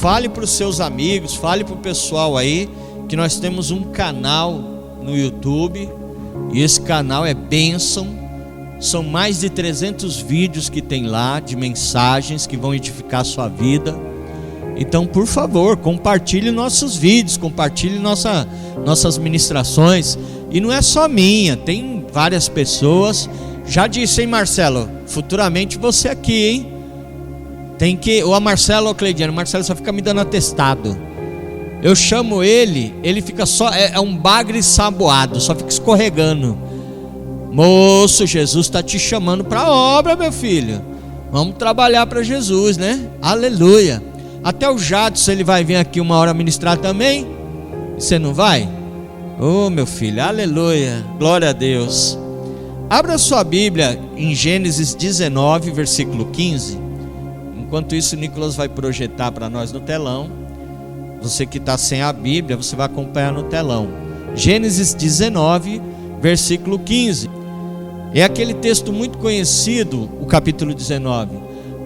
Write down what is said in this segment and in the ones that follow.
fale para os seus amigos, fale para o pessoal aí que nós temos um canal no YouTube, e esse canal é bênção. São mais de 300 vídeos que tem lá, de mensagens que vão edificar a sua vida. Então, por favor, compartilhe nossos vídeos, compartilhe nossas ministrações. E não é só minha, tem várias pessoas. Já disse, hein, Marcelo? Futuramente você aqui, hein? Tem que... Ou a Marcelo ou a Cleidiane. O Marcelo só fica me dando atestado. Eu chamo ele fica só... É um bagre saboado, só fica escorregando. Moço, Jesus está te chamando para a obra, meu filho. Vamos trabalhar para Jesus, né? Aleluia. Até o Jadson, ele vai vir aqui uma hora ministrar também. Você não vai? Oh, meu filho, aleluia. Glória a Deus. Abra sua Bíblia em Gênesis 19, versículo 15. Enquanto isso, o Nicolas vai projetar para nós no telão. Você que está sem a Bíblia, você vai acompanhar no telão. Gênesis 19, versículo 15. É aquele texto muito conhecido, o capítulo 19,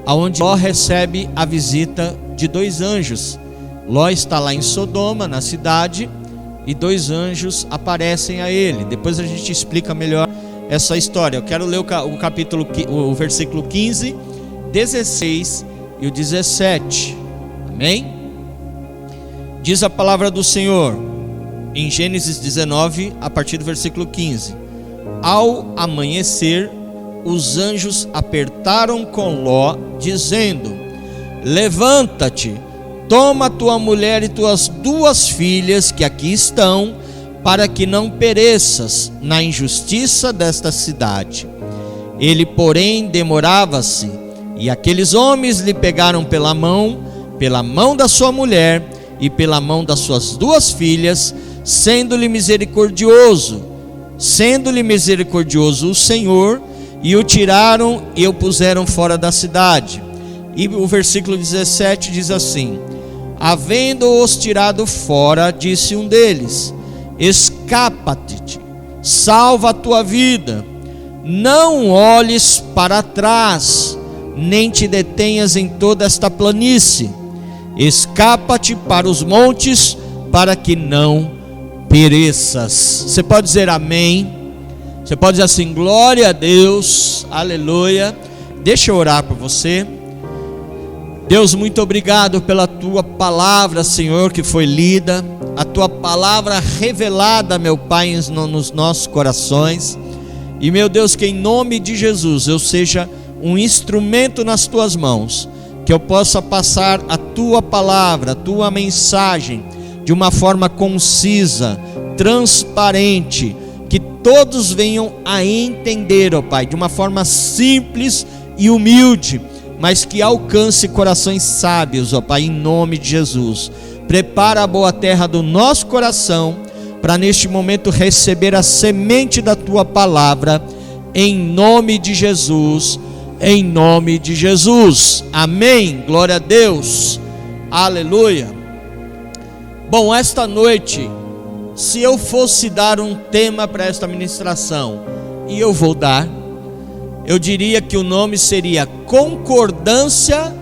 onde Ló recebe a visita de 2 anjos. Ló está lá em Sodoma, na cidade, e 2 anjos aparecem a ele. Depois a gente explica melhor essa história. Eu quero ler o versículo 15, 16 e o 17. Amém? Diz a palavra do Senhor em Gênesis 19, a partir do versículo 15. Ao amanhecer, os anjos apertaram com Ló, dizendo: levanta-te, toma tua mulher e tuas 2 filhas que aqui estão, para que não pereças na injustiça desta cidade. Ele, porém, demorava-se, e aqueles homens lhe pegaram pela mão da sua mulher e pela mão das suas 2 filhas, sendo-lhe misericordioso o Senhor, e o tiraram e o puseram fora da cidade. E o versículo 17 diz assim: havendo-os tirado fora, disse um deles: escapa-te, salva a tua vida, não olhes para trás, nem te detenhas em toda esta planície, escapa-te para os montes, para que não pereças. Você pode dizer amém? Você pode dizer assim: glória a Deus, aleluia. Deixa eu orar por você. Deus, muito obrigado pela tua palavra, Senhor, que foi lida, a tua palavra revelada, meu Pai, nos nossos corações. E, meu Deus, que em nome de Jesus eu seja um instrumento nas tuas mãos, que eu possa passar a tua palavra, a tua mensagem de uma forma concisa, transparente, que todos venham a entender, ó Pai, de uma forma simples e humilde, mas que alcance corações sábios, ó Pai, em nome de Jesus. Prepara a boa terra do nosso coração, para neste momento receber a semente da tua palavra, em nome de Jesus, em nome de Jesus, amém, glória a Deus, aleluia. Bom, esta noite, se eu fosse dar um tema para esta ministração, e eu vou dar, eu diria que o nome seria concordância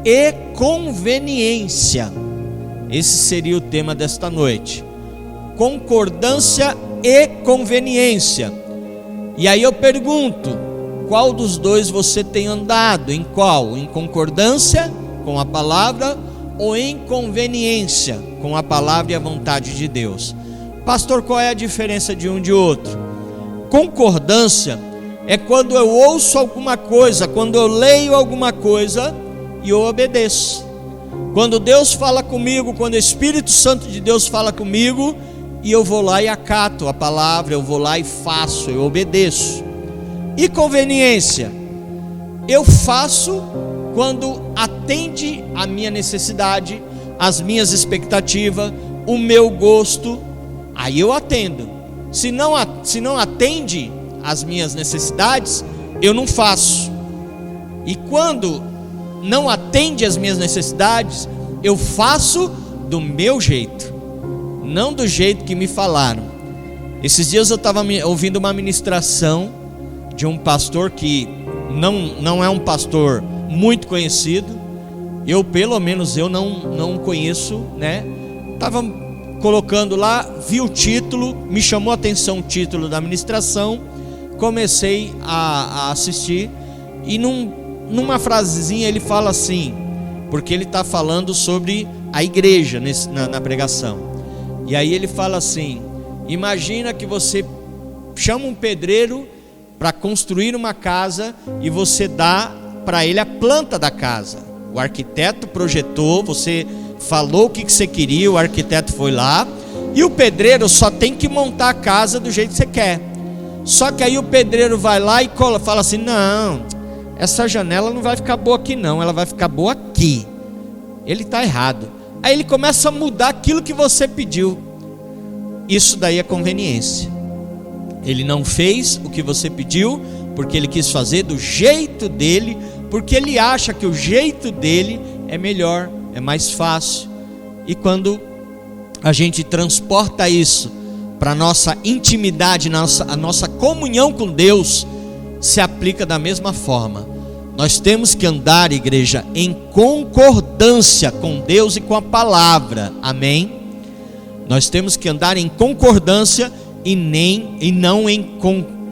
e conveniência. Esse seria o tema desta noite, concordância e conveniência. E aí eu pergunto, qual dos dois você tem andado? Em qual? Em concordância com a palavra ou em conveniência com a palavra e a vontade de Deus? Pastor, qual é a diferença de um e de outro? Concordância é quando eu ouço alguma coisa, quando eu leio alguma coisa e eu obedeço. Quando Deus fala comigo, quando o Espírito Santo de Deus fala comigo, e eu vou lá e acato a palavra, eu vou lá e faço, eu obedeço. E conveniência, eu faço quando atende a minha necessidade, as minhas expectativas, o meu gosto, aí eu atendo. Se não atende as minhas necessidades, eu não faço. E quando não atende as minhas necessidades, eu faço do meu jeito, não do jeito que me falaram. Esses dias eu estava ouvindo uma ministração de um pastor que não é um pastor muito conhecido, pelo menos eu não conheço, né? Estava colocando lá, vi o título, me chamou a atenção o título da ministração, comecei a assistir, e numa frasezinha ele fala assim, porque ele está falando sobre a igreja na pregação, e aí ele fala assim: imagina que você chama um pedreiro para construir uma casa e você dá para ele a planta da casa. O arquiteto projetou, você falou o que você queria, o arquiteto foi lá, e o pedreiro só tem que montar a casa do jeito que você quer. Só que aí o pedreiro vai lá e fala assim: não, essa janela não vai ficar boa aqui não, ela vai ficar boa aqui. Ele está errado. Aí ele começa a mudar aquilo que você pediu. Isso daí é conveniência. Ele não fez o que você pediu porque ele quis fazer do jeito dele, porque ele acha que o jeito dele é melhor, é mais fácil. E quando a gente transporta isso para a nossa intimidade, a nossa comunhão com Deus, se aplica da mesma forma. Nós temos que andar, igreja, em concordância com Deus e com a palavra, amém? Nós temos que andar em concordância e não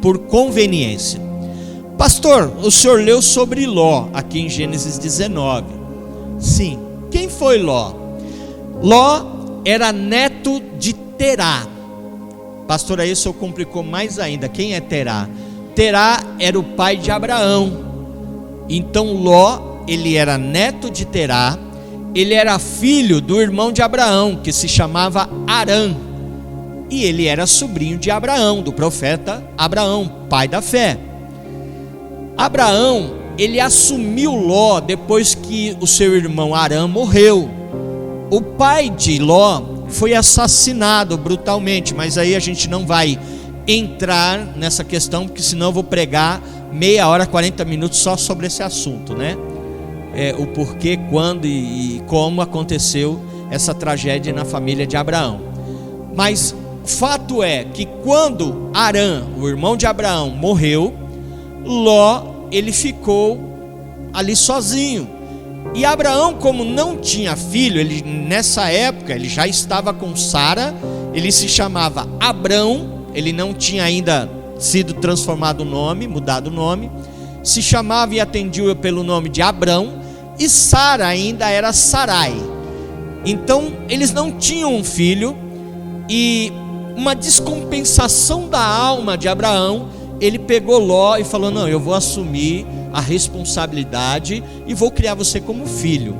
por conveniência. Pastor, o senhor leu sobre Ló aqui em Gênesis 19. Sim, quem foi Ló? Ló era neto de Terá. Pastor, aí o senhor complicou mais ainda. Quem é Terá? Terá era o pai de Abraão. Então Ló, ele era neto de Terá, ele era filho do irmão de Abraão, que se chamava Arã, e ele era sobrinho de Abraão, do profeta Abraão, pai da fé. Abraão, ele assumiu Ló depois que o seu irmão Arã morreu. O pai de Ló foi assassinado brutalmente, mas aí a gente não vai entrar nessa questão, porque senão eu vou pregar meia hora, 40 minutos só sobre esse assunto, né? O porquê, quando e como aconteceu essa tragédia na família de Abraão. Mas fato é que quando Arã, o irmão de Abraão, morreu, Ló, ele ficou ali sozinho. E Abraão, como não tinha filho, nessa época ele já estava com Sara, ele se chamava Abrão, ele não tinha ainda sido transformado o nome, mudado o nome, se chamava e atendia pelo nome de Abrão, e Sara ainda era Sarai. Então eles não tinham um filho, e uma descompensação da alma de Abraão, ele pegou Ló e falou: não, eu vou assumir a responsabilidade e vou criar você como filho.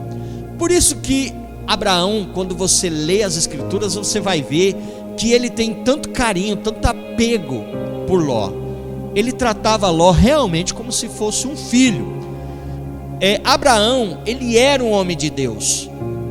Por isso que Abraão, quando você lê as escrituras, você vai ver que ele tem tanto carinho, tanto apego por Ló. Ele tratava Ló realmente como se fosse um filho. Abraão, ele era um homem de Deus.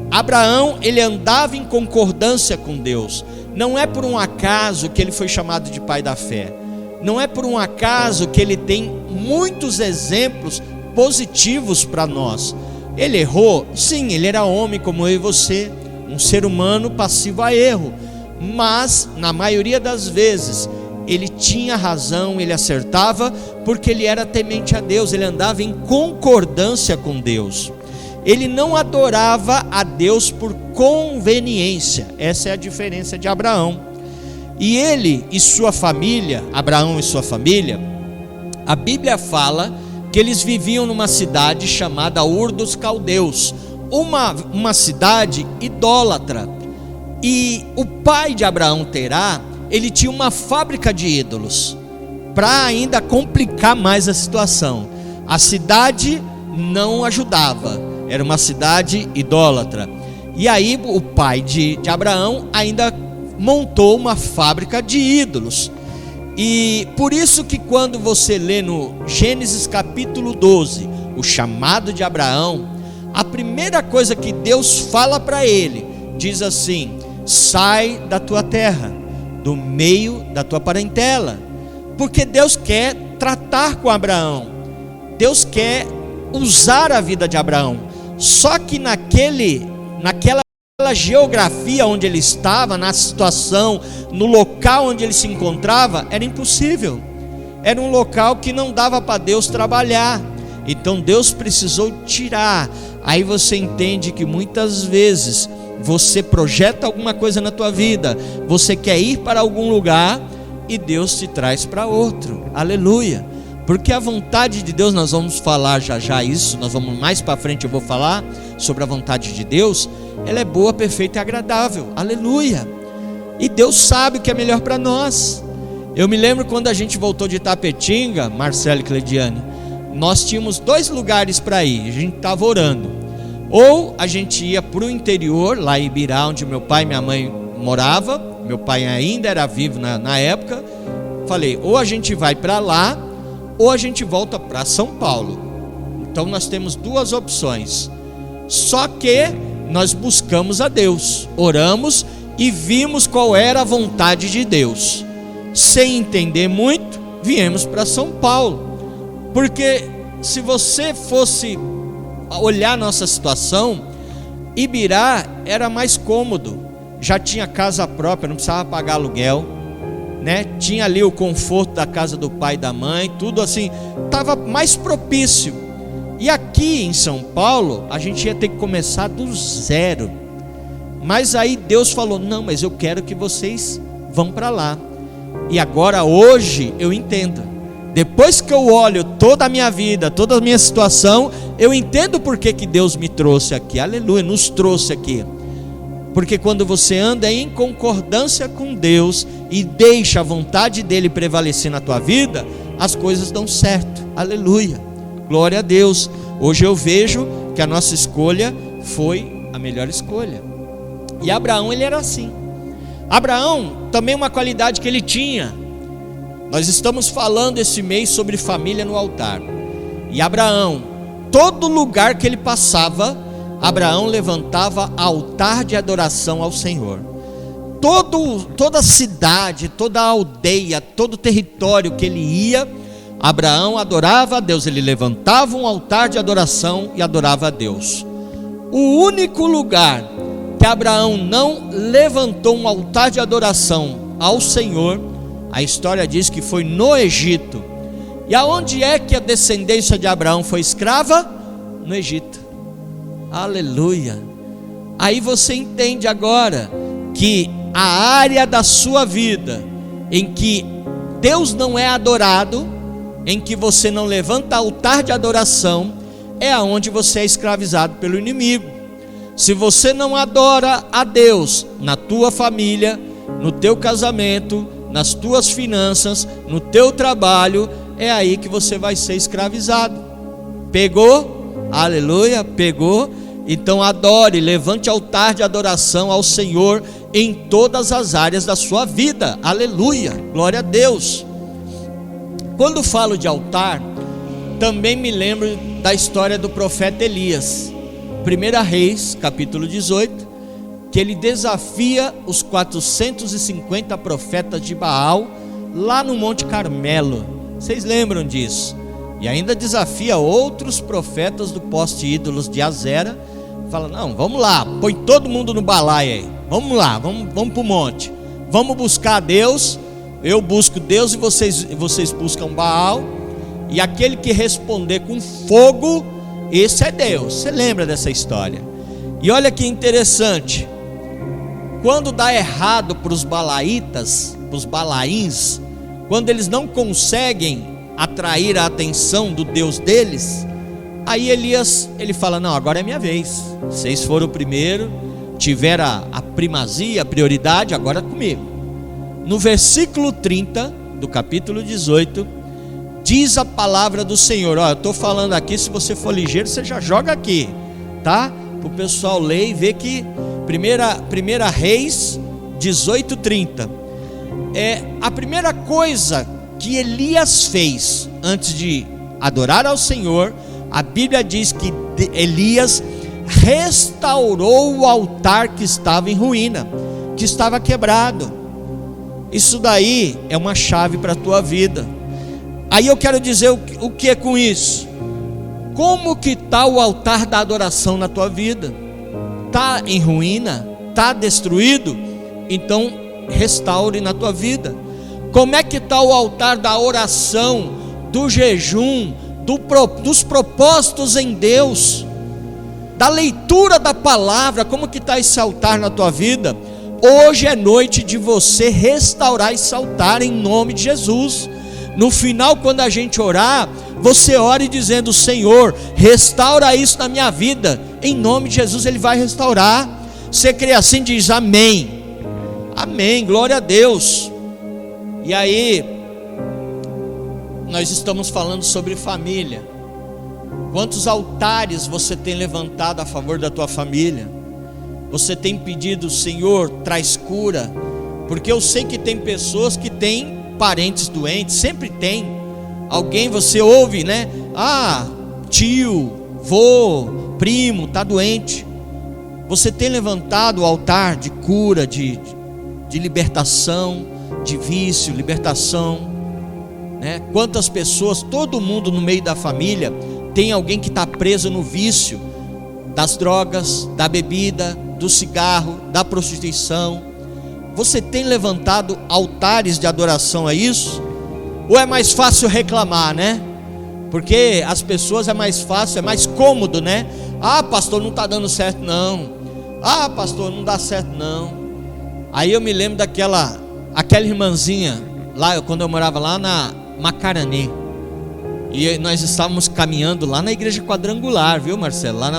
Abraão, ele andava em concordância com Deus. Não é por um acaso que ele foi chamado de pai da fé. Não é por um acaso que ele tem muitos exemplos positivos para nós. Ele errou? Sim, ele era homem como eu e você, um ser humano passivo a erro. Mas, na maioria das vezes, ele tinha razão, ele acertava, porque ele era temente a Deus, ele andava em concordância com Deus. Ele não adorava a Deus por conveniência. Essa é a diferença de Abraão. E ele e sua família, Abraão e sua família, a Bíblia fala que eles viviam numa cidade chamada Ur dos Caldeus, uma cidade idólatra. E o pai de Abraão, Terá, ele tinha uma fábrica de ídolos, para ainda complicar mais a situação. A cidade não ajudava, era uma cidade idólatra. E aí o pai de Abraão ainda montou uma fábrica de ídolos. E por isso que quando você lê no Gênesis capítulo 12, o chamado de Abraão, a primeira coisa que Deus fala para ele, diz assim: sai da tua terra, do meio da tua parentela. Porque Deus quer tratar com Abraão, Deus quer usar a vida de Abraão. Só que naquela geografia onde ele estava, na situação, no local onde ele se encontrava, era impossível. Era um local que não dava para Deus trabalhar. Então Deus precisou tirar. Aí você entende que muitas vezes você projeta alguma coisa na tua vida, você quer ir para algum lugar e Deus te traz para outro. Aleluia. Porque a vontade de Deus, nós vamos falar já isso, nós vamos mais para frente, eu vou falar sobre a vontade de Deus. Ela é boa, perfeita e agradável. Aleluia. E Deus sabe o que é melhor para nós. Eu me lembro quando a gente voltou de Itapetinga, Marcelo e Cleidiane, nós tínhamos 2 lugares para ir. A gente estava orando. Ou a gente ia para o interior, lá em Ibirá, onde meu pai e minha mãe morava. Meu pai ainda era vivo na época. Falei, ou a gente vai para lá, ou a gente volta para São Paulo. Então nós temos 2 opções. Só que nós buscamos a Deus, oramos e vimos qual era a vontade de Deus. Sem entender muito, viemos para São Paulo. Porque se você fosse olhar nossa situação, Ibirá era mais cômodo, já tinha casa própria, não precisava pagar aluguel, né? Tinha ali o conforto da casa do pai e da mãe, tudo assim, estava mais propício. E aqui em São Paulo, a gente ia ter que começar do zero. Mas aí Deus falou, não, mas eu quero que vocês vão para lá. E agora hoje eu entendo. Depois que eu olho toda a minha vida, toda a minha situação, eu entendo por que Deus me trouxe aqui. Aleluia, nos trouxe aqui. Porque quando você anda em concordância com Deus e deixa a vontade dele prevalecer na tua vida, as coisas dão certo. Aleluia, glória a Deus. Hoje eu vejo que a nossa escolha foi a melhor escolha. E Abraão, ele era assim. Abraão, também uma qualidade que ele tinha. Nós estamos falando esse mês sobre família no altar. E Abraão, todo lugar que ele passava, Abraão levantava altar de adoração ao Senhor. Toda cidade, toda aldeia, todo território que ele ia, Abraão adorava a Deus. Ele levantava um altar de adoração e adorava a Deus. O único lugar que Abraão não levantou um altar de adoração ao Senhor, a história diz que foi no Egito. E aonde é que a descendência de Abraão foi escrava? No Egito. Aleluia. Aí você entende agora que a área da sua vida em que Deus não é adorado, em que você não levanta altar de adoração, é aonde você é escravizado pelo inimigo. Se você não adora a Deus na tua família, no teu casamento, nas tuas finanças, no teu trabalho, é aí que você vai ser escravizado. Pegou? Aleluia, pegou? Então adore, levante altar de adoração ao Senhor em todas as áreas da sua vida. Aleluia, glória a Deus. Quando falo de altar, também me lembro da história do profeta Elias. 1 Reis, capítulo 18, que ele desafia os 450 profetas de Baal lá no Monte Carmelo. Vocês lembram disso? E ainda desafia outros profetas do poste ídolos de Azera. Fala, não, vamos lá, põe todo mundo no balaio aí. Vamos lá, vamos para o monte. Vamos buscar Deus. Eu busco Deus e vocês buscam Baal. E aquele que responder com fogo, esse é Deus. Você lembra dessa história? E olha que interessante. Quando dá errado para os balaitas, para os balaíns, quando eles não conseguem atrair a atenção do Deus deles, aí Elias, ele fala, não, agora é minha vez. Vocês foram o primeiro, tiveram a primazia, a prioridade, agora é comigo. No versículo 30 do capítulo 18, diz a palavra do Senhor. Ó, eu estou falando aqui, se você for ligeiro, você já joga aqui, tá? Para o pessoal ler e ver que 1 Reis 18:30. A primeira coisa que Elias fez antes de adorar ao Senhor, a Bíblia diz que Elias restaurou o altar que estava em ruína, que estava quebrado. Isso daí é uma chave para a tua vida. Aí eu quero dizer o que é com isso? Como que está o altar da adoração na tua vida? Está em ruína? Está destruído? Então restaure na tua vida. Como é que está o altar da oração, do jejum, dos propósitos em Deus, da leitura da palavra. Como que está esse altar na tua vida? Hoje é noite de você restaurar esse altar em nome de Jesus. No final, quando a gente orar, você ore dizendo: Senhor, restaura isso na minha vida, em nome de Jesus. Ele vai restaurar. Você crê assim? Diz amém. Amém, glória a Deus. E aí, nós estamos falando sobre família. Quantos altares você tem levantado a favor da tua família? Você tem pedido: Senhor, traz cura? Porque eu sei que tem pessoas que têm parentes doentes, sempre tem alguém, você ouve, né? Tio, vô, primo, está doente. Você tem levantado o altar de cura, de libertação, de vício, libertação, né? Quantas pessoas, todo mundo no meio da família tem alguém que está preso no vício das drogas, da bebida, do cigarro, da prostituição. Você tem levantado altares de adoração a isso? Ou é mais fácil reclamar, né? Porque as pessoas é mais fácil, é mais cômodo, né? Pastor, não está dando certo não. Pastor, não dá certo não. Aí eu me lembro aquela irmãzinha lá, quando eu morava lá na Macaranê, e nós estávamos caminhando lá na igreja quadrangular, viu, Marcelo? Lá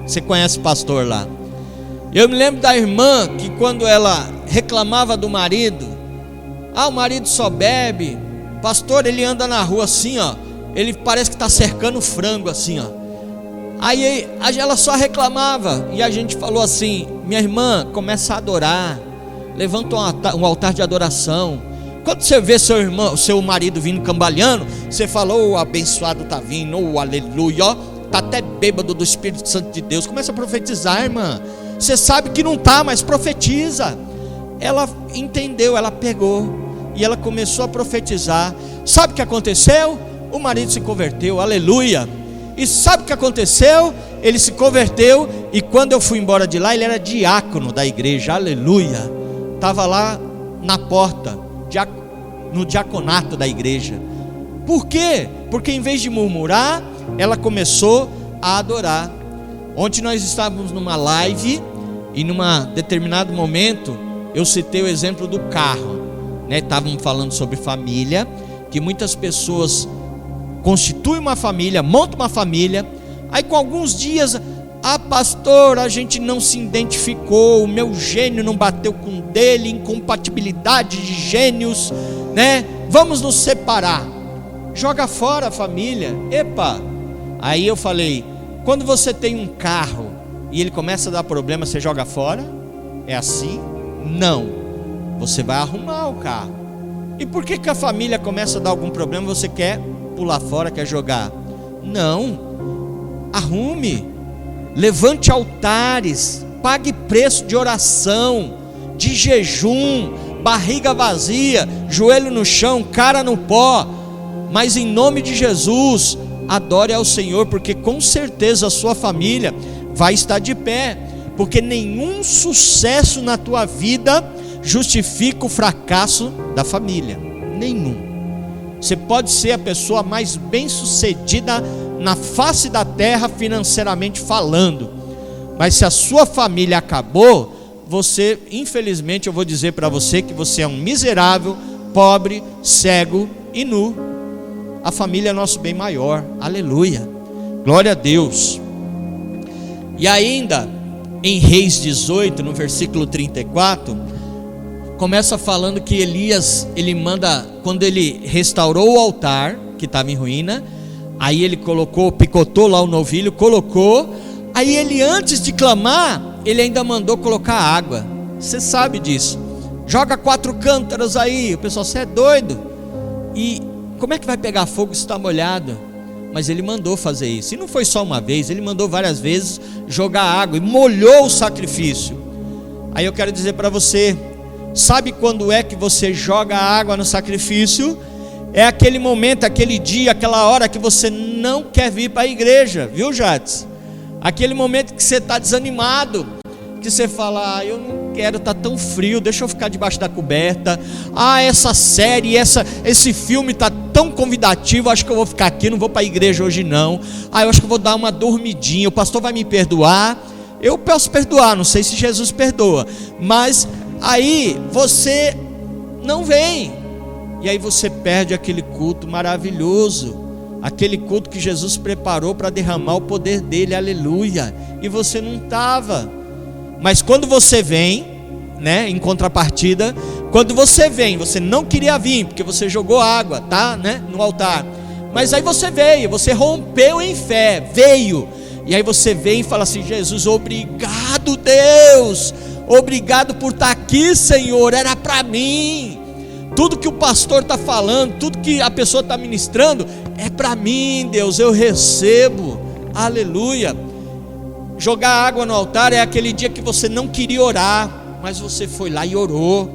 você conhece o pastor lá. Eu me lembro da irmã que quando ela reclamava do marido, o marido só bebe, pastor, ele anda na rua assim, ele parece que está cercando frango assim, Aí ela só reclamava, e a gente falou assim: minha irmã, começa a adorar, levanta um altar de adoração. Quando você vê seu marido vindo cambaleando, você fala: o abençoado está vindo, aleluia, está até bêbado do Espírito Santo de Deus. Começa a profetizar, irmã. Você sabe que não está, mas profetiza. Ela entendeu, ela pegou e ela começou a profetizar. Sabe o que aconteceu? O marido se converteu, aleluia. E sabe o que aconteceu? Ele se converteu, e quando eu fui embora de lá, ele era diácono da igreja, aleluia. Estava lá na porta, no diaconato da igreja. Por quê? Porque em vez de murmurar, ela começou a adorar. Ontem nós estávamos numa live, e num determinado momento eu citei o exemplo do carro, né? Estávamos falando sobre família, que muitas pessoas constituem uma família, montam uma família, aí com alguns dias: pastor, a gente não se identificou, o meu gênio não bateu com o dele, incompatibilidade de gênios, né? Vamos nos separar. Joga fora a família. Aí eu falei: quando você tem um carro e ele começa a dar problema, você joga fora? É assim? Não. Você vai arrumar o carro. E por que a família começa a dar algum problema, você quer pular fora, quer jogar? Não. Arrume. Levante altares. Pague preço de oração, de jejum, barriga vazia, joelho no chão, cara no pó. Mas em nome de Jesus, adore ao Senhor, porque com certeza a sua família vai estar de pé. Porque nenhum sucesso na tua vida justifica o fracasso da família. Nenhum. Você pode ser a pessoa mais bem sucedida na face da terra, financeiramente falando, mas se a sua família acabou, você, infelizmente, eu vou dizer para você que você é um miserável, pobre, cego e nu. A família é nosso bem maior, aleluia, glória a Deus. E ainda em Reis 18, no versículo 34, começa falando que Elias, ele manda, quando ele restaurou o altar que estava em ruína, aí ele picotou lá o novilho, colocou, aí ele, antes de clamar, ele ainda mandou colocar água. Você sabe disso. Joga 4 cântaros aí. O pessoal: você é doido? E como é que vai pegar fogo se está molhado? Mas ele mandou fazer isso. E não foi só uma vez, ele mandou várias vezes jogar água e molhou o sacrifício. Aí eu quero dizer para você: sabe quando é que você joga água no sacrifício? É aquele momento, aquele dia, aquela hora que você não quer vir para a igreja, viu, Jades? Aquele momento que você está desanimado, que você fala: eu não quero, tá tão frio, deixa eu ficar debaixo da coberta. Essa série, esse filme tá tão convidativo, acho que eu vou ficar aqui, não vou para a igreja hoje não. Eu acho que eu vou dar uma dormidinha, o pastor vai me perdoar. Eu posso perdoar, não sei se Jesus perdoa, mas aí você não vem, e aí você perde aquele culto maravilhoso, aquele culto que Jesus preparou para derramar o poder dele, aleluia, e você não estava. Mas quando você vem, né, em contrapartida, quando você vem, você não queria vir, porque você jogou água, tá, né, no altar, mas aí você veio, você rompeu em fé, veio, e aí você vem e fala assim: Jesus, obrigado Deus, obrigado por estar aqui Senhor, era para mim, tudo que o pastor está falando, tudo que a pessoa está ministrando, é para mim Deus, eu recebo, aleluia. Jogar água no altar é aquele dia que você não queria orar, mas você foi lá e orou.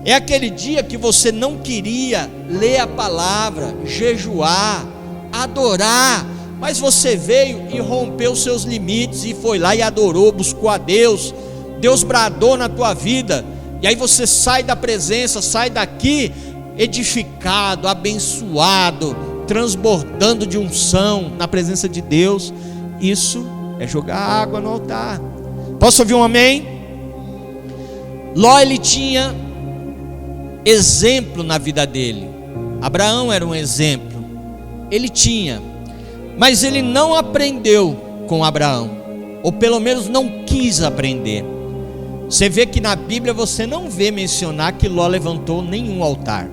É aquele dia que você não queria ler a palavra, jejuar, adorar, mas você veio e rompeu seus limites e foi lá e adorou, buscou a Deus. Deus bradou na tua vida, e aí você sai da presença, sai daqui edificado, abençoado, transbordando de unção na presença de Deus. Isso é jogar água no altar. Posso ouvir um amém? Ló, ele tinha exemplo na vida dele. Abraão era um exemplo, ele tinha, mas ele não aprendeu com Abraão, ou pelo menos não quis aprender. Você vê que na Bíblia você não vê mencionar que Ló levantou nenhum altar.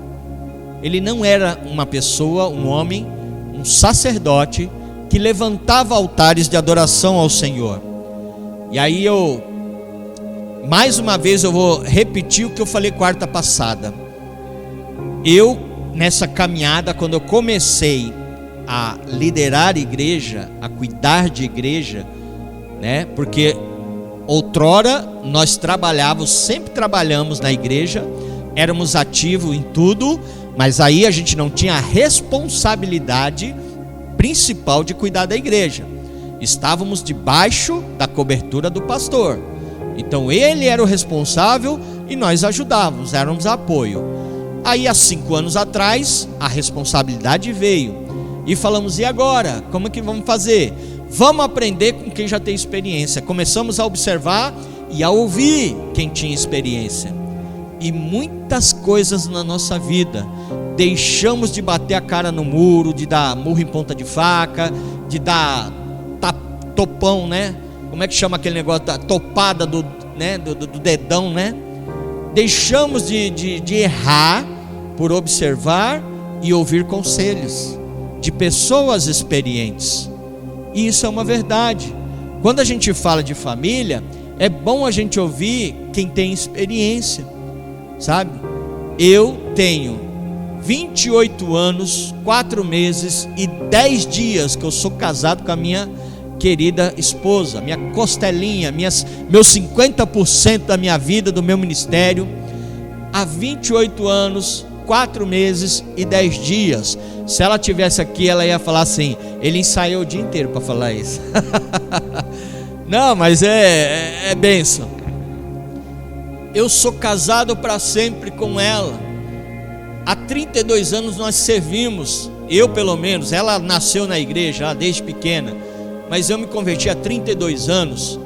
Ele não era uma pessoa, um homem, um sacerdote que levantava altares de adoração ao Senhor. E aí mais uma vez eu vou repetir o que eu falei quarta passada. Eu, nessa caminhada, quando eu comecei a liderar igreja, a cuidar de igreja, né? Porque outrora nós sempre trabalhamos na igreja, éramos ativos em tudo, mas aí a gente não tinha a responsabilidade principal de cuidar da igreja. Estávamos debaixo da cobertura do pastor, então ele era o responsável e nós ajudávamos, éramos apoio. Aí há 5 anos atrás a responsabilidade veio e falamos: e agora? Como é que vamos fazer? Vamos aprender com quem já tem experiência. Começamos a observar e a ouvir quem tinha experiência, e muitas coisas na nossa vida deixamos de bater a cara no muro, de dar murro em ponta de faca, de dar topão, né? Como é que chama aquele negócio da topada do dedão, né? Deixamos de errar por observar e ouvir conselhos de pessoas experientes. E isso é uma verdade. Quando a gente fala de família, é bom a gente ouvir quem tem experiência, sabe? Eu tenho 28 anos, 4 meses e 10 dias que eu sou casado com a minha querida esposa, minha costelinha, meus 50% da minha vida, do meu ministério. Há 28 anos, 4 meses e 10 dias. Se ela tivesse aqui, ela ia falar assim: ele ensaiou o dia inteiro para falar isso. Não, mas é bênção. Eu sou casado para sempre com ela. Há 32 anos nós servimos, eu pelo menos. Ela nasceu na igreja desde pequena, mas eu me converti há 32 anos.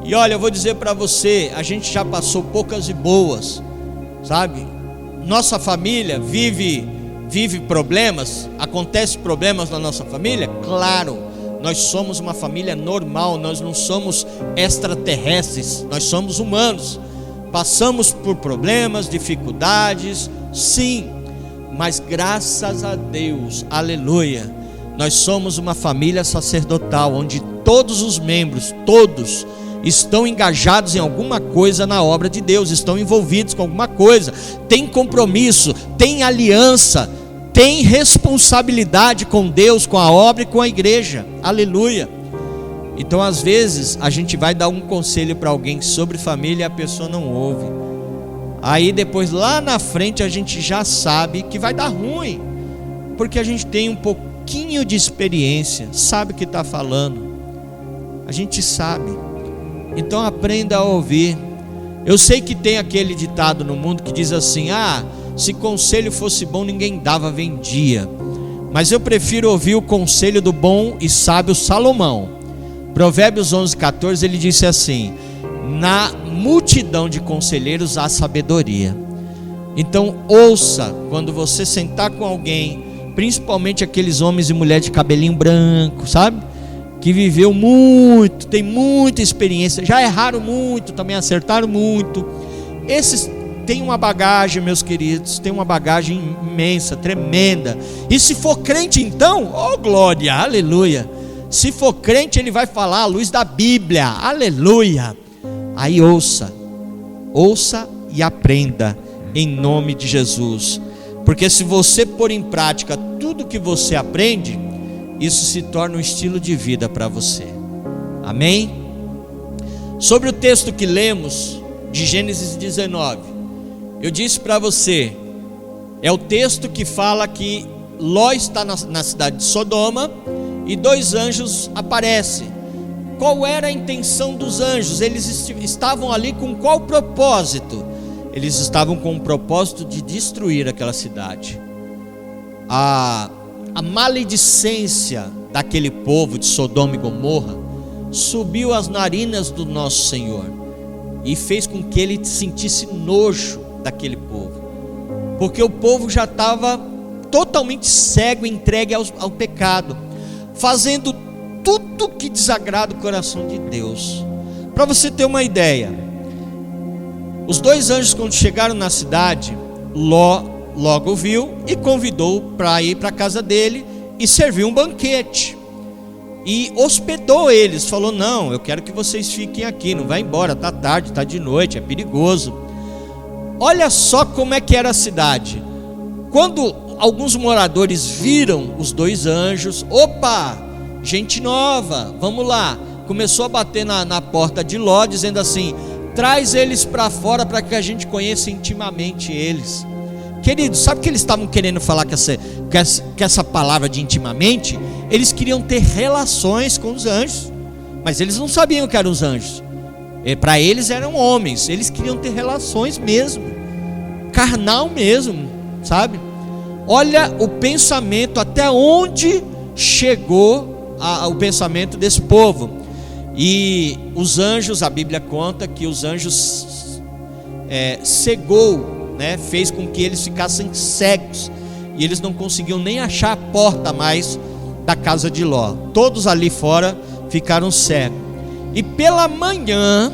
E olha, eu vou dizer para você, a gente já passou poucas e boas, sabe? Nossa família vive problemas, acontece problemas na nossa família, claro. Nós somos uma família normal, nós não somos extraterrestres, nós somos humanos. Passamos por problemas, dificuldades, sim, mas graças a Deus, aleluia, nós somos uma família sacerdotal, onde todos os membros, todos estão engajados em alguma coisa na obra de Deus, estão envolvidos com alguma coisa, tem compromisso, tem aliança, tem responsabilidade com Deus, com a obra e com a igreja, aleluia. Então às vezes a gente vai dar um conselho para alguém sobre família e a pessoa não ouve, aí depois lá na frente a gente já sabe que vai dar ruim, porque a gente tem um pouquinho de experiência, sabe o que está falando, a gente sabe. Então aprenda a ouvir. Eu sei que tem aquele ditado no mundo que diz assim: se conselho fosse bom, ninguém dava, vendia. Mas eu prefiro ouvir o conselho do bom e sábio Salomão. Provérbios 11:14, ele disse assim: na multidão de conselheiros há sabedoria. Então ouça, quando você sentar com alguém, principalmente aqueles homens e mulheres de cabelinho branco, sabe? Que viveu muito, tem muita experiência, já erraram muito, também acertaram muito. Esses têm uma bagagem, meus queridos, tem uma bagagem imensa, tremenda. E se for crente então, oh glória, aleluia. Se for crente, ele vai falar à luz da Bíblia, aleluia. Aí ouça e aprenda em nome de Jesus. Porque se você pôr em prática tudo que você aprende, isso se torna um estilo de vida para você. Amém? Sobre o texto que lemos de Gênesis 19, eu disse para você, é o texto que fala que Ló está na cidade de Sodoma e 2 anjos aparecem. Qual era a intenção dos anjos? Eles estavam ali com qual propósito? Eles estavam com o propósito de destruir aquela cidade. A maledicência daquele povo de Sodoma e Gomorra subiu às narinas do nosso Senhor e fez com que ele sentisse nojo daquele povo, porque o povo já estava totalmente cego, entregue ao pecado, fazendo tudo que desagrada o coração de Deus. Para você ter uma ideia, os 2 anjos, quando chegaram na cidade, Ló logo viu e convidou para ir para a casa dele e serviu um banquete e hospedou eles. Falou: não, eu quero que vocês fiquem aqui, não vai embora, está tarde, está de noite, é perigoso. Olha só como é que era a cidade. Quando alguns moradores viram os 2 anjos, opa, gente nova, vamos lá. Começou a bater na porta de Ló, dizendo assim: traz eles para fora para que a gente conheça intimamente eles. Queridos, sabe o que eles estavam querendo falar com essa palavra de intimamente? Eles queriam ter relações com os anjos, mas eles não sabiam que eram os anjos. Para eles eram homens, eles queriam ter relações mesmo, carnal mesmo, sabe? Olha o pensamento, até onde chegou o pensamento desse povo. E os anjos, a Bíblia conta que os anjos cegou, fez com que eles ficassem cegos, e eles não conseguiam nem achar a porta mais da casa de Ló. Todos ali fora ficaram cegos. E pela manhã,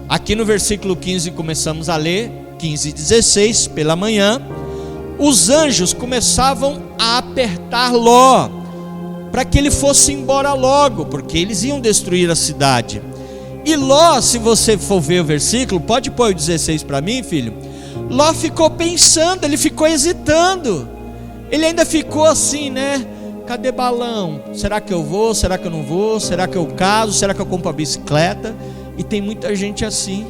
aqui no versículo 15 começamos a ler, 15:16, pela manhã, os anjos começavam a apertar Ló, para que ele fosse embora logo, porque eles iam destruir a cidade. E Ló, se você for ver o versículo, pode pôr o 16 para mim, filho. Ló ficou pensando, ele ficou hesitando, ele ainda ficou assim, cadê balão? Será que eu vou? Será que eu não vou? Será que eu caso? Será que eu compro a bicicleta? E tem muita gente assim.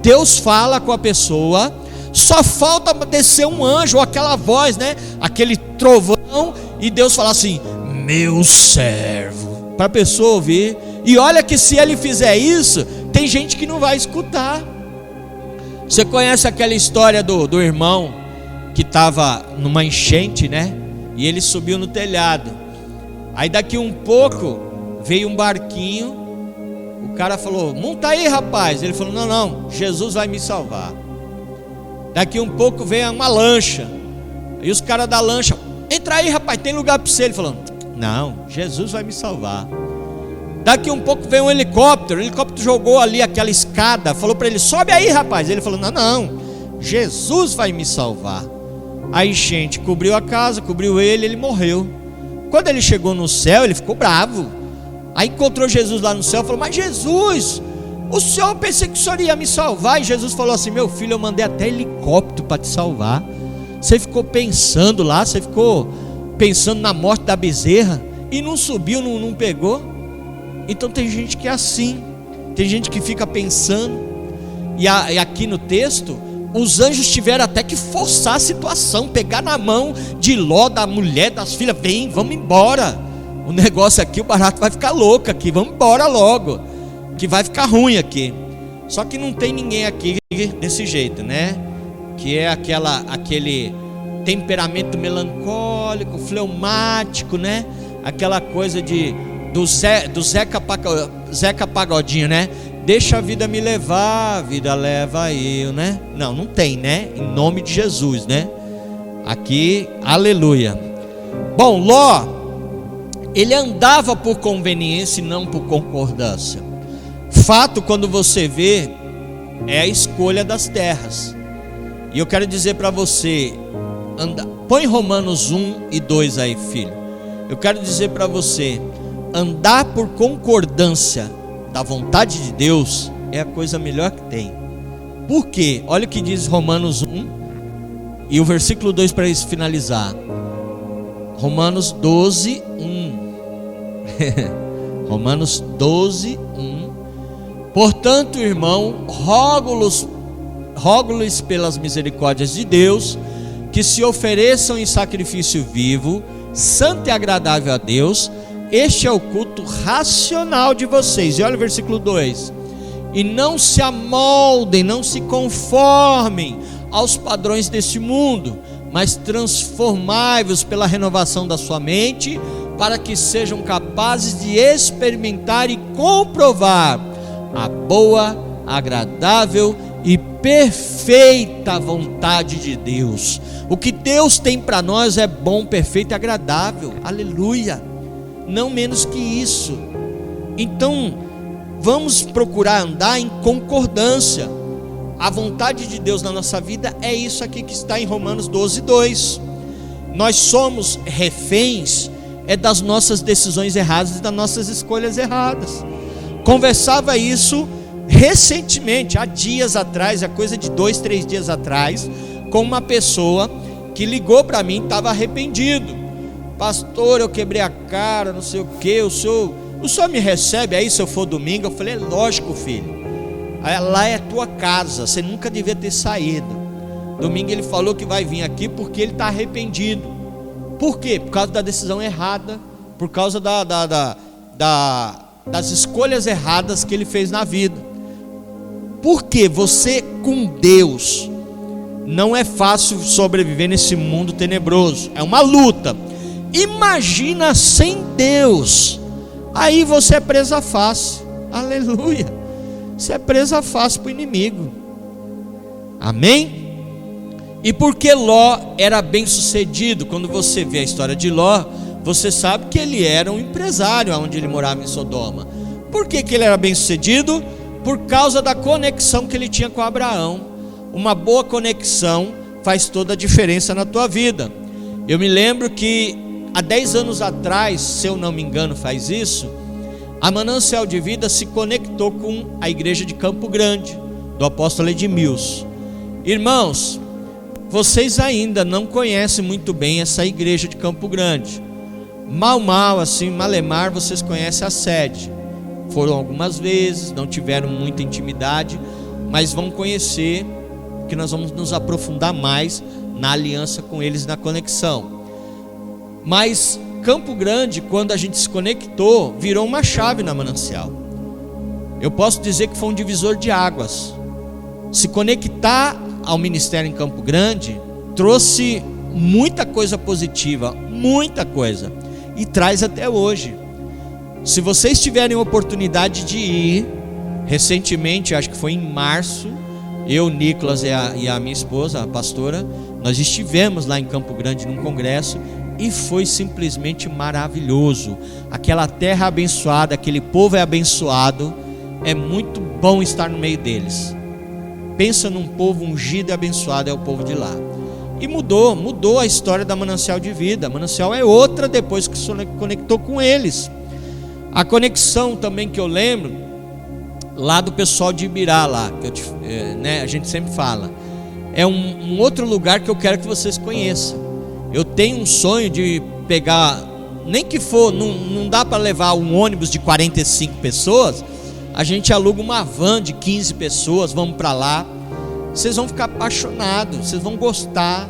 Deus fala com a pessoa, só falta descer um anjo, ou aquela voz, aquele trovão, e Deus fala assim: meu servo, para a pessoa ouvir. E olha que se ele fizer isso, tem gente que não vai escutar. Você conhece aquela história do irmão que estava numa enchente, e ele subiu no telhado. Aí daqui um pouco veio um barquinho. O cara falou: monta aí, rapaz. Ele falou: não, Jesus vai me salvar. Daqui um pouco veio uma lancha. Aí os caras da lancha: entra aí, rapaz, tem lugar para você. Ele falou: não, Jesus vai me salvar. Daqui um pouco veio um helicóptero. O helicóptero jogou ali aquela escada, falou para ele: sobe aí, rapaz. Ele falou: não, Jesus vai me salvar. A enchente cobriu a casa, cobriu ele morreu. Quando ele chegou no céu, ele ficou bravo. Aí encontrou Jesus lá no céu, falou: mas Jesus, o senhor, pensei que o senhor ia me salvar. E Jesus falou assim: meu filho, eu mandei até helicóptero para te salvar. Você ficou pensando lá, você ficou pensando na morte da bezerra e não subiu, não pegou. Então tem gente que é assim, tem gente que fica pensando. E aqui no texto, os anjos tiveram até que forçar a situação, pegar na mão de Ló, da mulher, das filhas: vem, vamos embora. O negócio aqui, o barato vai ficar louco aqui, vamos embora logo, que vai ficar ruim aqui. Só que não tem ninguém aqui desse jeito, né? Que é aquele temperamento melancólico, fleumático, né? Aquela coisa do Zeca Pagodinho, né? Deixa a vida me levar, a vida leva eu, né? Não tem, né? Em nome de Jesus, né? Aqui, aleluia. Bom, Ló, ele andava por conveniência e não por concordância. Fato, quando você vê, é a escolha das terras. E eu quero dizer para você, põe Romanos 1 e 2 aí, filho. Eu quero dizer para você, andar por concordância da vontade de Deus é a coisa melhor que tem. Por quê? Olha o que diz Romanos 1 e o versículo 2 para isso finalizar. Romanos 12, 1. Romanos 12, 1. Portanto, irmão, rogo-lhes pelas misericórdias de Deus, que se ofereçam em sacrifício vivo, santo e agradável a Deus. Este é o culto racional de vocês. E olha o versículo 2. E não se amoldem, não se conformem aos padrões deste mundo, mas transformai-vos pela renovação da sua mente, para que sejam capazes de experimentar e comprovar a boa, agradável e perfeita vontade de Deus. O que Deus tem para nós é bom, perfeito e agradável. Aleluia. Não menos que isso. Então, vamos procurar andar em concordância. A vontade de Deus na nossa vida é isso aqui que está em Romanos 12, 2. Nós somos reféns das nossas decisões erradas e das nossas escolhas erradas. Conversava isso recentemente, há dias atrás, é coisa de 2, 3 dias atrás, com uma pessoa que ligou para mim, estava arrependido. Pastor, eu quebrei a cara, não sei o que, o senhor me recebe aí se eu for domingo? Eu falei, lógico, filho, lá é a tua casa, você nunca devia ter saído. Domingo ele falou que vai vir aqui porque ele está arrependido. Por quê? Por causa da decisão errada, por causa das escolhas erradas que ele fez na vida. Porque você com Deus, não é fácil sobreviver nesse mundo tenebroso, é uma luta. Imagina sem Deus, aí você é presa fácil. Aleluia. Você é presa fácil para o inimigo. Amém? E porque Ló era bem sucedido, quando você vê a história de Ló, você sabe que ele era um empresário onde ele morava em Sodoma. Por que ele era bem sucedido? Por causa da conexão que ele tinha com Abraão. Uma boa conexão faz toda a diferença na tua vida. Eu me lembro que há 10 anos atrás, se eu não me engano faz isso, a Manancial de Vida se conectou com a igreja de Campo Grande, do apóstolo Edmilson. Irmãos, vocês ainda não conhecem muito bem essa igreja de Campo Grande. Mal assim, malemar, vocês conhecem a sede. Foram algumas vezes, não tiveram muita intimidade, mas vão conhecer, que nós vamos nos aprofundar mais na aliança com eles, na conexão. Mas Campo Grande, quando a gente se conectou, virou uma chave na Manancial. Eu posso dizer que foi um divisor de águas. Se conectar ao ministério em Campo Grande trouxe muita coisa positiva, muita coisa, e traz até hoje. Se vocês tiverem oportunidade de ir, recentemente, acho que foi em março, eu, Nicolas e a minha esposa, a pastora, nós estivemos lá em Campo Grande num congresso e foi simplesmente maravilhoso. Aquela terra abençoada, aquele povo é abençoado, é muito bom estar no meio deles. Pensa num povo ungido e abençoado, é o povo de lá. E mudou a história da Manancial de Vida. A Manancial é outra depois que se conectou com eles. A conexão também que eu lembro, lá do pessoal de Ibirá, lá, a gente sempre fala, é um outro lugar que eu quero que vocês conheçam. Eu tenho um sonho de pegar, nem que for, não dá para levar um ônibus de 45 pessoas, a gente aluga uma van de 15 pessoas, vamos para lá. Vocês vão ficar apaixonados, vocês vão gostar,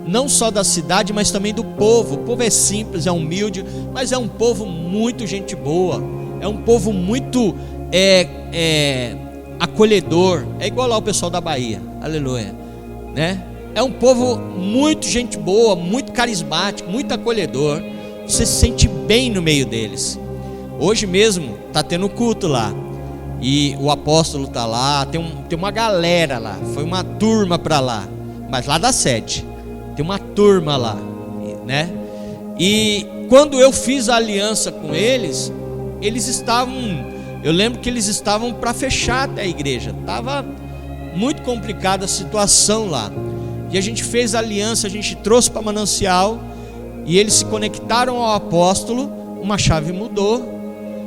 não só da cidade, mas também do povo. O povo é simples, é humilde, mas é um povo muito gente boa, é um povo muito acolhedor, é igual lá o pessoal da Bahia, aleluia, né? É um povo muito gente boa, muito carismático, muito acolhedor. Você se sente bem no meio deles. Hoje mesmo está tendo culto lá, e o apóstolo está lá, tem uma galera lá, foi uma turma para lá, mas lá da sede, tem uma turma lá, né? E quando eu fiz a aliança com eles, eu lembro que eles estavam para fechar até a igreja, estava muito complicada a situação lá, e a gente fez a aliança, a gente trouxe para Manancial, e eles se conectaram ao apóstolo, uma chave mudou.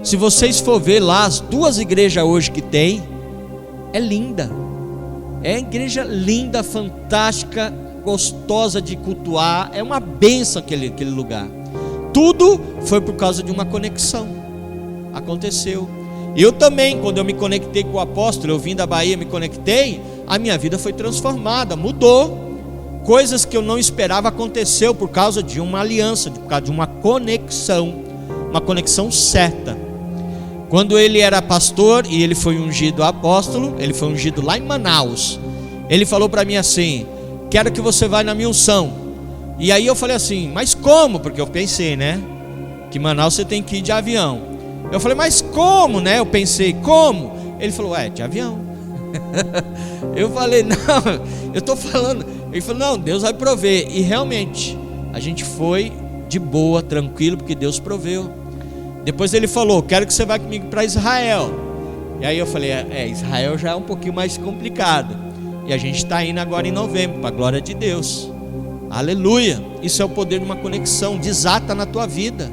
Se vocês for ver lá, as duas igrejas hoje que tem, é linda, é igreja linda, fantástica, gostosa de cultuar, é uma bênção aquele lugar. Tudo foi por causa de uma conexão, aconteceu. Eu também, quando eu me conectei com o apóstolo, eu vim da Bahia, me conectei, a minha vida foi transformada, mudou. Coisas que eu não esperava aconteceu por causa de uma aliança, por causa de uma conexão certa. Quando ele era pastor e ele foi ungido apóstolo, ele foi ungido lá em Manaus, ele falou para mim assim: quero que você vá na minha unção. E aí eu falei assim, mas como? Porque eu pensei, né, que Manaus você tem que ir de avião. Eu falei, mas como, né? Eu pensei, como? Ele falou, de avião. Eu falei, não, eu estou falando. Ele falou, não, Deus vai prover. E realmente, a gente foi de boa, tranquilo, porque Deus proveu. Depois ele falou, quero que você vá comigo para Israel. E aí eu falei, Israel já é um pouquinho mais complicado. E a gente está indo agora em novembro, para a glória de Deus. Aleluia. Isso é o poder de uma conexão, desata na tua vida,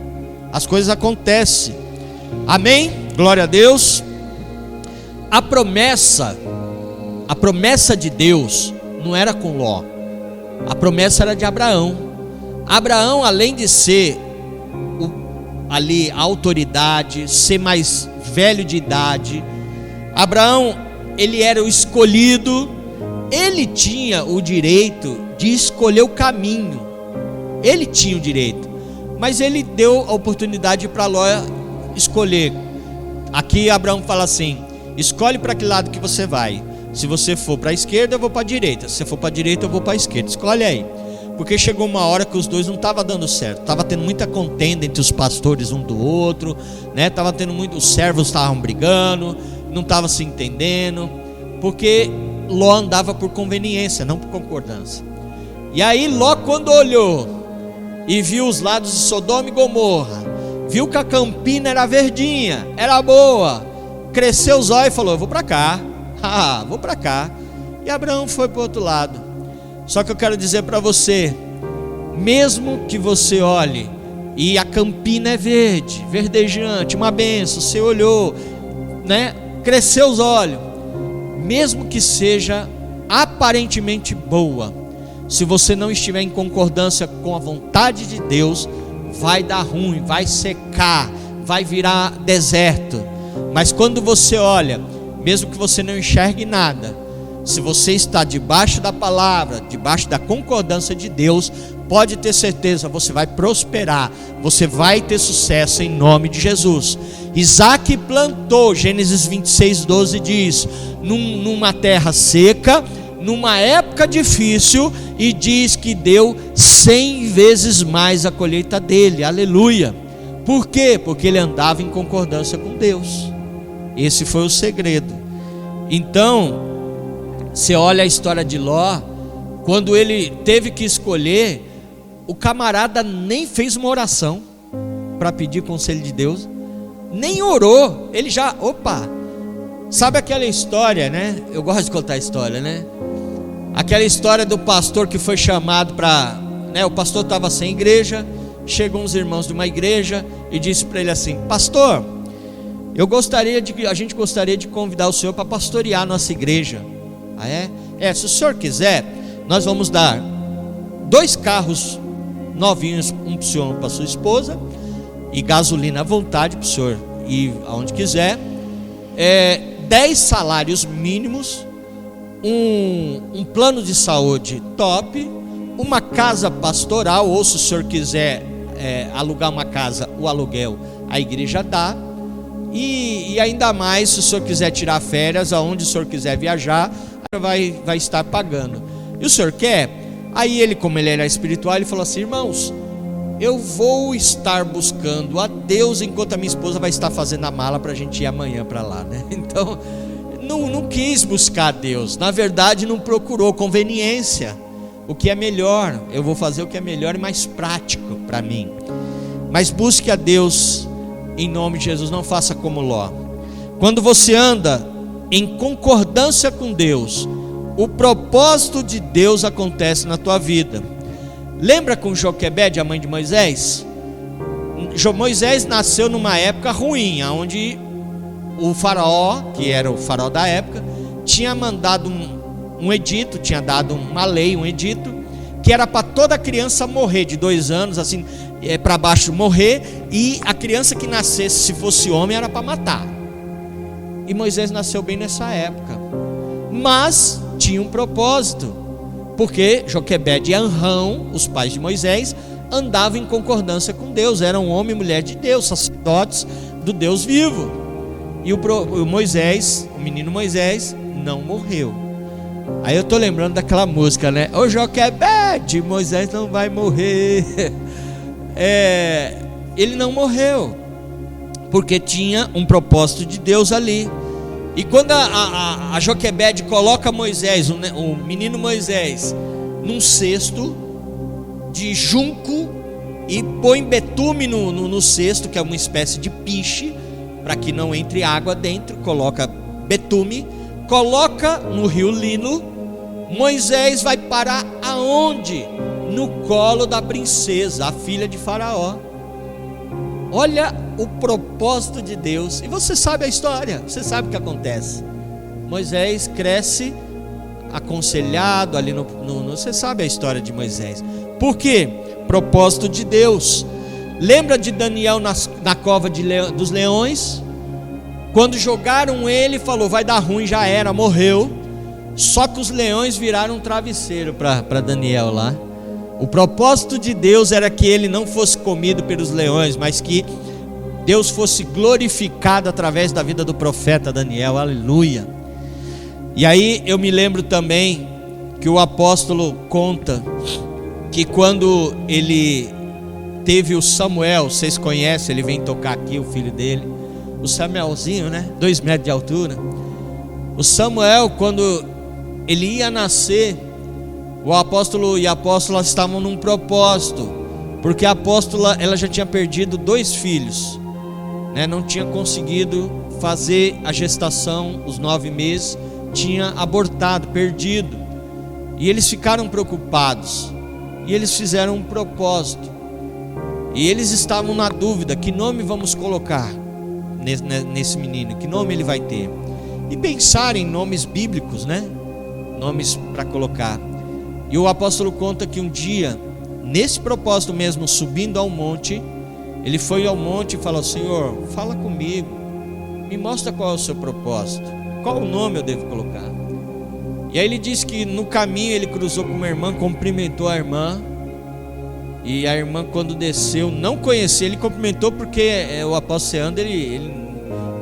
as coisas acontecem. Amém? Glória a Deus. A promessa de Deus não era com Ló, a promessa era de Abraão. Abraão, além de ser ali a autoridade, ser mais velho de idade, Abraão, ele era o escolhido, ele tinha o direito de escolher o caminho, ele tinha o direito, mas ele deu a oportunidade para Ló escolher. Aqui Abraão fala assim, escolhe para que lado que você vai. Se você for para a esquerda, eu vou para a direita. Se você for para a direita, eu vou para a esquerda. Escolhe aí. Porque chegou uma hora que os dois não estavam dando certo. Estava tendo muita contenda entre os pastores um do outro, né? Tava tendo muito, os servos estavam brigando, não estavam se entendendo, porque Ló andava por conveniência, não por concordância. E aí Ló, quando olhou e viu os lados de Sodoma e Gomorra, viu que a campina era verdinha, era boa, cresceu os olhos e falou, eu vou para cá. Vou para cá. E Abraão foi para o outro lado. Só que eu quero dizer para você, mesmo que você olhe e a campina é verde, verdejante, uma benção, você olhou, né? Cresceu os olhos, mesmo que seja aparentemente boa, se você não estiver em concordância com a vontade de Deus, vai dar ruim, vai secar, vai virar deserto. Mas quando você olha, mesmo que você não enxergue nada, se você está debaixo da palavra, debaixo da concordância de Deus, pode ter certeza, você vai prosperar, você vai ter sucesso em nome de Jesus. Isaac plantou, Gênesis 26:12 diz, numa terra seca, numa época difícil, e diz que deu 100 vezes mais a colheita dele, aleluia. Por quê? Porque ele andava em concordância com Deus. Esse foi o segredo. Então, você olha a história de Ló, quando ele teve que escolher, o camarada nem fez uma oração para pedir conselho de Deus, nem orou, ele já, sabe aquela história, né? Eu gosto de contar a história, né? Aquela história do pastor que foi chamado para, né? O pastor estava sem igreja, chegou uns irmãos de uma igreja e disse para ele assim, pastor, a gente gostaria de convidar o senhor para pastorear a nossa igreja. Se o senhor quiser, nós vamos dar 2 carros novinhos, um para o senhor, um para sua esposa, e gasolina à vontade para o senhor ir aonde quiser, 10 salários mínimos, um plano de saúde top, uma casa pastoral, ou se o senhor quiser alugar uma casa, o aluguel a igreja dá, E ainda mais, se o senhor quiser tirar férias, aonde o senhor quiser viajar, vai estar pagando. E o senhor quer? Aí ele, como ele era espiritual, ele falou assim: irmãos, eu vou estar buscando a Deus enquanto a minha esposa vai estar fazendo a mala para a gente ir amanhã para lá, né? Então, não quis buscar a Deus. Na verdade, não procurou conveniência. O que é melhor, eu vou fazer o que é melhor e mais prático para mim. Mas busque a Deus em nome de Jesus. Não faça como Ló. Quando você anda em concordância com Deus, o propósito de Deus acontece na tua vida. Lembra com Joquebede, a mãe de Moisés? Moisés nasceu numa época ruim, onde o faraó, que era o faraó da época, tinha mandado um edito, tinha dado uma lei, um edito, que era para toda criança morrer de 2 anos, assim, para baixo morrer, e a criança que nascesse, se fosse homem, era para matar. E Moisés nasceu bem nessa época, mas tinha um propósito, porque Joquebede e Anrão, os pais de Moisés, andavam em concordância com Deus, eram homem e mulher de Deus, sacerdotes do Deus vivo. E o Moisés, o menino Moisés, não morreu. Aí eu estou lembrando daquela música, né? Ô Joquebede, Moisés não vai morrer. Ele não morreu, porque tinha um propósito de Deus ali. E quando a Joquebede coloca Moisés, o menino Moisés, num cesto de junco e põe betume no cesto, que é uma espécie de piche, para que não entre água dentro, coloca betume, coloca no rio Nilo, Moisés vai parar aonde? No colo da princesa, a filha de Faraó. Olha o propósito de Deus. E você sabe a história, você sabe o que acontece. Moisés cresce aconselhado ali você sabe a história de Moisés. Por quê? Propósito de Deus. Lembra de Daniel na cova dos leões? Quando jogaram ele, falou: vai dar ruim, já era, morreu. Só que os leões viraram um travesseiro para Daniel lá. O propósito de Deus era que ele não fosse comido pelos leões, mas que Deus fosse glorificado através da vida do profeta Daniel, aleluia. E aí eu me lembro também que o apóstolo conta que quando ele teve o Samuel, vocês conhecem, ele vem tocar aqui, o filho dele, o Samuelzinho, né? 2 metros de altura. O Samuel, quando ele ia nascer, o apóstolo e a apóstola estavam num propósito, porque a apóstola, ela já tinha perdido 2 filhos, né? Não tinha conseguido fazer a gestação, os 9 meses, tinha abortado, perdido, e eles ficaram preocupados, e eles fizeram um propósito, e eles estavam na dúvida: que nome vamos colocar nesse menino, que nome ele vai ter? E pensaram em nomes bíblicos, né? Nomes para colocar. E o apóstolo conta que um dia, nesse propósito mesmo, subindo ao monte, ele foi ao monte e falou: Senhor, fala comigo, me mostra qual é o seu propósito, qual o nome eu devo colocar. E aí ele disse que no caminho ele cruzou com uma irmã, cumprimentou a irmã, e a irmã, quando desceu, não conhecia, ele cumprimentou porque o apóstolo anda, ele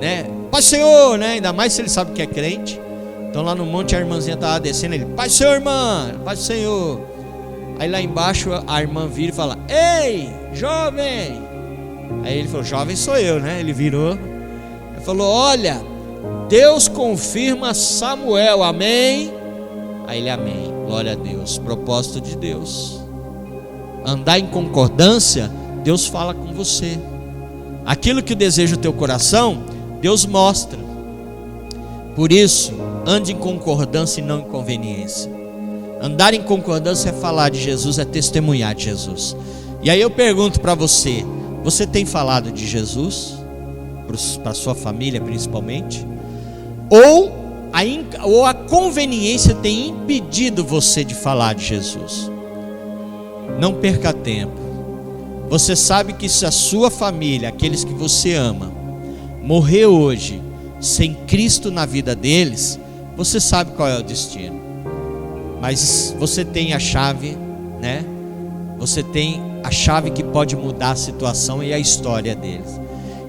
né, Pai Senhor, né? Ainda mais se ele sabe que é crente. Então lá no monte a irmãzinha estava descendo, ele: Pai Senhor, irmã, Pai Senhor. Aí lá embaixo a irmã vira e fala: Ei, jovem. Aí ele falou: Jovem sou eu, né? Ele virou e falou: Olha, Deus confirma Samuel, amém? Aí ele: Amém, glória a Deus. Propósito de Deus. Andar em concordância, Deus fala com você. Aquilo que deseja o teu coração, Deus mostra. Por isso, ande em concordância e não em conveniência. Andar em concordância é falar de Jesus, é testemunhar de Jesus. E aí eu pergunto para você: você tem falado de Jesus para sua família principalmente? Ou a conveniência tem impedido você de falar de Jesus? Não perca tempo. Você sabe que se a sua família, aqueles que você ama, morrer hoje sem Cristo na vida deles, você sabe qual é o destino. Mas você tem a chave, né? Você tem a chave que pode mudar a situação e a história deles.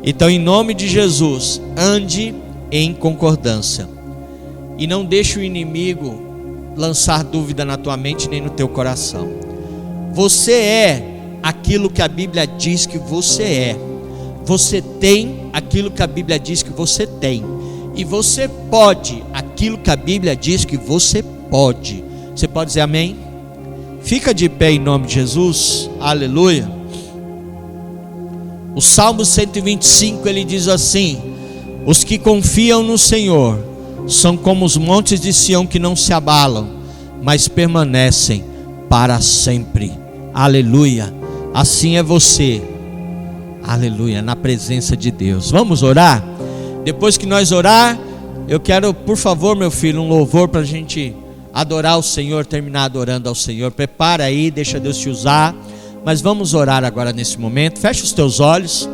Então, em nome de Jesus, ande em concordância. E não deixe o inimigo lançar dúvida na tua mente nem no teu coração. Você é aquilo que a Bíblia diz que você é. Você tem aquilo que a Bíblia diz que você tem. E você pode aquilo que a Bíblia diz que você pode. Você pode dizer amém? Fica de pé em nome de Jesus. Aleluia. O Salmo 125, ele diz assim: os que confiam no Senhor são como os montes de Sião que não se abalam, mas permanecem para sempre. Aleluia. Assim é você. Aleluia, na presença de Deus. Vamos orar? Depois que nós orar, eu quero, por favor, meu filho, um louvor para a gente adorar o Senhor, terminar adorando ao Senhor. Prepara aí, deixa Deus te usar. Mas vamos orar agora nesse momento. Fecha os teus olhos.